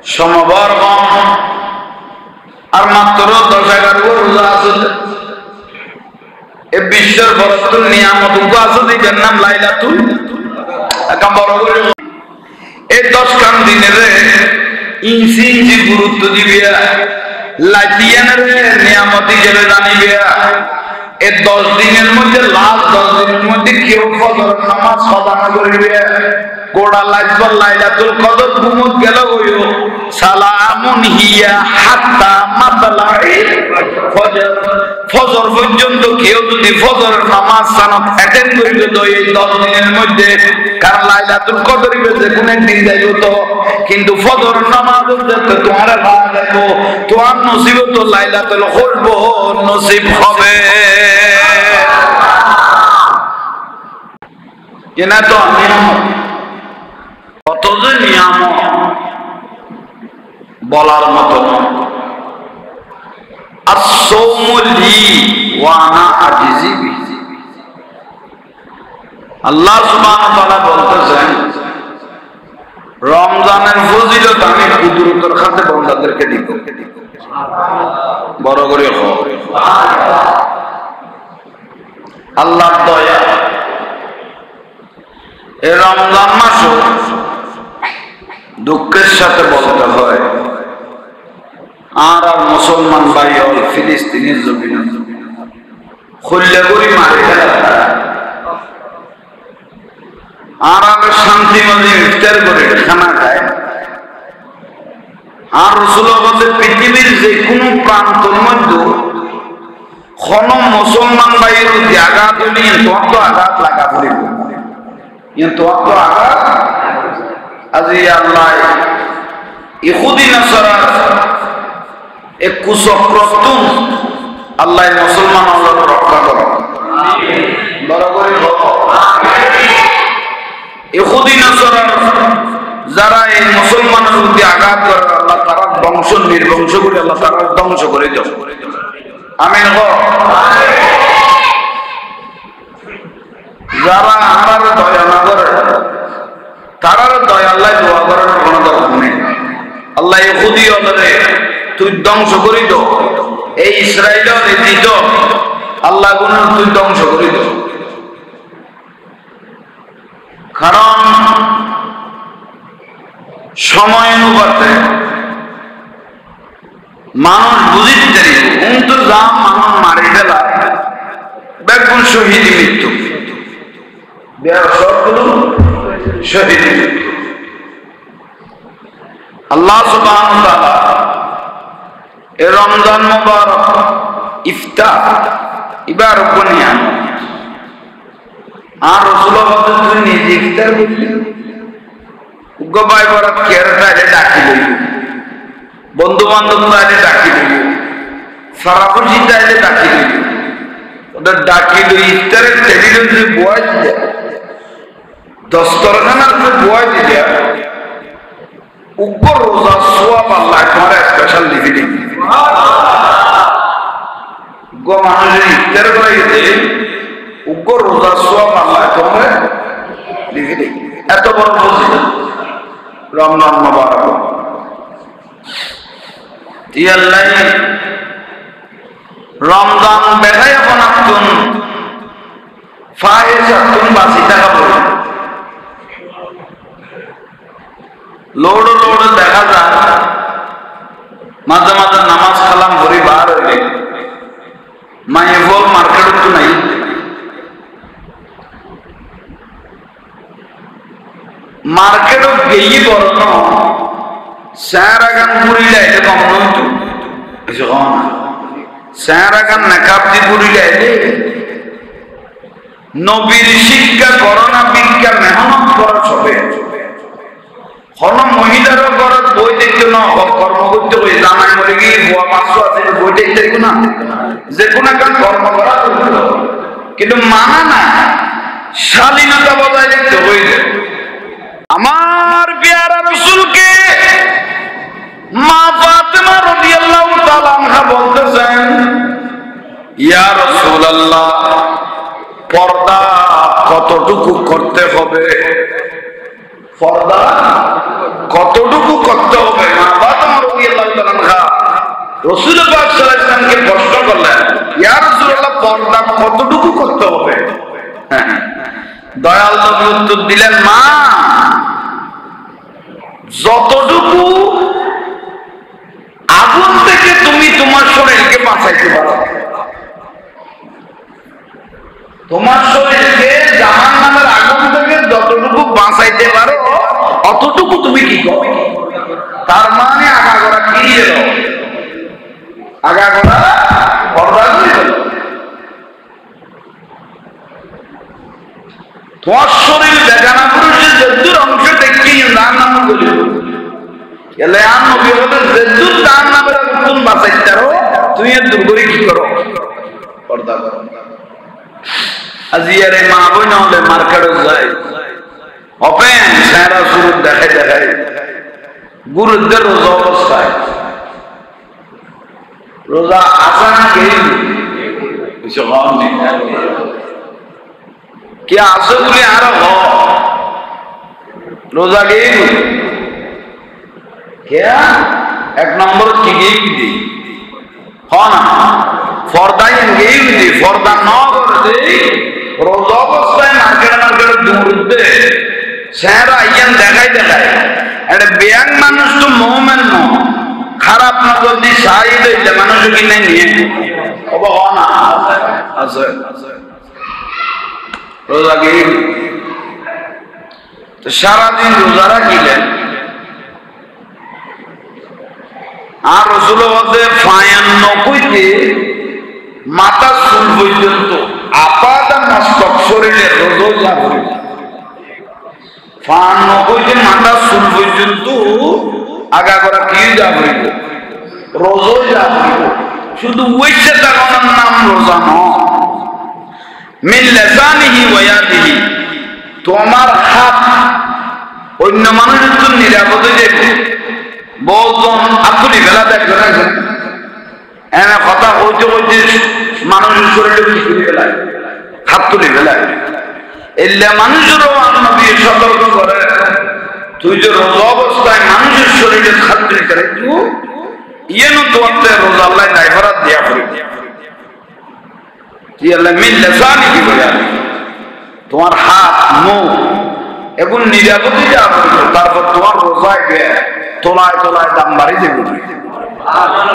সমবর কম আর মাত্র 10-11 রোজা আছে। এই বিশ্বের বস্তু নিয়ামত আছে দিবেন নাম লাইলাতুল একটা বড় করে এই 10 কাম দিনের ইঞ্চি ইঞ্চি গুরুত্ব দিবে লাইতিয়ানের নিয়ামত হিসেবে জানিবে। এই 10 দিনের মধ্যে লাস্ট 10 দিনের মধ্যে কেউ ফজর নামাজ কাজা না করিবে গোড়া লাইজবল লাইলাতুল কদর ঘুমত গেল হইও সালামুন হিয়া হাত্তা মাতলাই ফজর। ফজর পর্যন্ত কেউ যদি ফজরের নামাজ সানাত অ্যাটেন্ড করিবে তো এই 10 দিনের মধ্যে, কারণ লাইলাতুল কদর যে কোন একদিন যাইব তো, কিন্তু ফজর নামাজ দেখতে তোমার ভালো যাইব, তোমার নসিব তো লাইলাতুল কদর নসিব হবে। এনা তো নিয়ামত, কত যে নিয়ামত বলার মতো নয়। আসসাওমু লি ওয়া আনা আজজি বিহি। আল্লাহ সুবহানাহু ওয়া তাআলা বলতেছেন রমজানের ফজিলত আমি কুদরতের খাতে বান্দাদেরকে দিব। বড় করে হোক আল্লাহর দয়া। এই রমজান মাসও দুঃখের সাথে বলতে হয় আর মুসলমান ভাই হল ফিলিস্তিনের জমিন খুললে করি মারে আর শান্তি মধ্যে ইফতার করে খানা খায়। আর রাসূলুল্লাহ পৃথিবীর যে কোনো প্রান্তর মধ্যে কোন মুসলমান ভাইয়ের যদি আঘাত হলে তত আঘাত লাগা পড়িব, কিন্তু তত আঘাত আজি আল্লাহ ইহুদি নাসারা এক কুচক্রতুন আল্লাহ মুসলমান আল্লাহ রক্ষা করে। বড় করে ইহুদি নাসারা যারা এই মুসলমানের প্রতি আঘাত করে আল্লাহ তারা বংশ নির্বংশ করে আল্লাহ তারা ধ্বংস করে দেয়। আমিন। যারা আমার দয়া না করে তারার দয়া আল্লাহ দোয়া করার কোনো দরকার নেই। আল্লাহ ইহুদি ওদের তুই ধ্বংস করি দো, এই ইসরায়েলের দিত আল্লাহ গুণ তুই ধ্বংস করি দো। কারণ সময় অনুপাতে মানুষ বুঝিতে দেরি কিন্তু যা মানুষ মারি ফেলা বেগুন শহীদ মৃত্যু সবগুলো শহীদ মৃত্যু। আল্লাহ সুবহানাহু ওয়া তাআলা এই রমজান মুবারক ইফতার ইবার বনিয়া আর রাসূলুল্লাহ তুমি নিজে ইফতার করলে গবাই বড় কেরটারে ডাকি লইব, বন্ধু বান্ধব তাইলে ডাকি লইব, সারাপুজি তাইলে ডাকি লইব, ওদের ডাকি লই ইফতারের টেবিলের যে বয় দিলে দস্তরখানার যে বয় দিলে উপর রোজা সোয়াব আল্লাহ তোমার স্পেশাল লিখে দিন। গো মানুষের ইফতার করে গেছে উপর রোজা সোয়াব আল্লাহ তোমার লিখে দিন। এত বড় ফজিলত রমজান মুবারক। ইয়াল্লাহ রমজান বেখায় বানাতুন ফায়েজাতুন বাসি টাকা বলে লোড লোড দেখা যায় মাঝে মাঝে নামাজ কালাম ভরি বার হইলে মাইফল মার্কেট তো নাই, মার্কেট গেই বড় সারাগান পুরিলে এটা কম নয় তো সারাগান নাকাবদি পুরিলে নবীর শিক্ষা করোনা বিজ্ঞান মেহনত করা সবে কোন মহিলারও ঘর বই দেখতে না কর্ম করতে হই জামাই মরে গিয়ে বুয়া পাঁচশো আছে বই দেখতে না যে কোনো একটা কর্ম করা কিন্তু মানা না শালীনতা বজায় রাখতে হইলে। আমার প্যারা রাসূলকে মা ফাতেমা রাদিয়াল্লাহু তাআলা আনহা বলতেছেন ইয়া রাসূলুল্লাহ পর্দা কতটুকু করতে হবে, পর্দা কতটুকু করতে হবে? মা রাসূল পাক সাল্লাল্লাহু আলাইহি ওয়াসাল্লামকে প্রশ্ন করলেন, ইয়া রাসূলুল্লাহ, পর্দা কতটুকু করতে হবে? দয়াল নবী উত্তর দিলেন, মা, যতটুকু আগুন থেকে তুমি তোমার শরীরকে বাঁচাইতে পারো, তোমার শরীরকে জাহান্নামের আগুন থেকে যতটুকু বাঁচাইতে পারো অতটুকু তুমি কি করো। তার মানে আগাগোড়া ফিরিয়ে দাও, আগাগোড়া পর্দা করে দাও। তোমার শরীর বেগানা পুরুষের যদ্দুর অংশ দেখি জাহান্নাম বলি এলে আর নবী বলে যদ্দুর জাহান্নামের আগুন বাঁচাইতে পারো তুমি এর দূর করে কি করো, পর্দা করো। আজিয়ারে মা বই না হলে মার্কেটে যায় ওপেন সারা শুরু দেখাই দেখাই গুরুদের রোজা অবস্থায়, রোজা আসা না গেই কি আসো বলে আর রোজা গেই এক নম্বর কি গেই দি না ফর্দাই গেই দি ফর্দা ন করে রোজা অবস্থায় মার্কেটে দৌড়তে সেরা ইয়ান দেখাই দেখায় একটা ব্যাং মানুষ তো মোহামেন ন খারাপ না যদি সারি দিলে মানুষ কিনে নিয়ে না আছে রোজা গিয়ে সারাদিন রোজা রাখিলেন আর রসুল ফায়ান্নকইতে মাথা চুল পর্যন্ত আপাদা মস্তক শরীরের রোজা হইল, ৯৫ মাথা চুল পর্যন্ত আগাগোড়া কি যা হইব, রোজা যা হইব। শুধু ওইসে তার নাম রোজা নয়, মিন লিসানিহি ওয়া ইয়াদিহি, তোমার হাত অন্য মানুষের জন্য নিরাপদে যাবে। বহুজন আপনি বেলা দেখবেন না এনে কথা হইতে হইতে মানুষের শরীরে কি করে বেলায় হাত তুলে বেলায় এলে মানুষেরও নবী সতর্ক করে, তুই যে রোজা অবস্থায় মানুষের শরীরে হাত তুলে করে ইয়েন তোমাকে রোজা আল্লাহ দায়ভারাত দেয়া করে তোমার হাত মুখ এবং নিরাপদে যা তারপর তোমার রোজায় তোলায় তোলায় দাম বাড়ি দেবে।